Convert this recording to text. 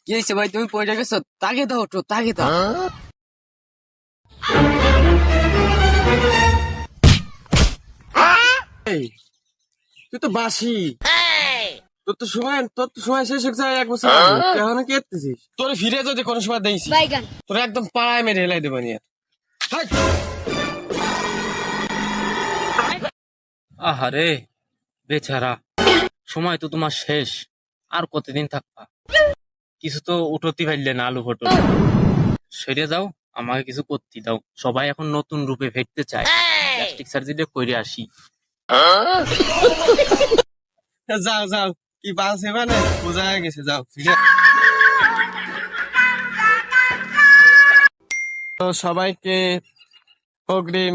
কি হয়েছে ভাই, তুমি পড়ে গেছো? তাকে দাও তো, তাকে দাও। এই, তুই তো বাসি। তোর তো সময় শেষ হয়ে যায় 1 বছর আগে। তুই এখনো কি এসেছিস? তোর ফিরে যদি কোনো সময় দিয়েছি, তোর একদম পাড়ায় মেরে হেলাই দেবো নিয়ে। আহারে বেচারা, সময় তো তোমার শেষ। আর কতদিন থাকবা? কিছু তো উঠতে পারলে না, আলু পটল সেরে যাও, আমাকে কিছু করতে দাও। সবাই এখন নতুন রূপে ফিরতে চায়। প্লাস্টিক সার্জারি করে আসি। যাও যাও, কি বাসে মানে বোঝা হয়ে গেছে, যাও ফিরে। তো সবাইকে অগ্রিম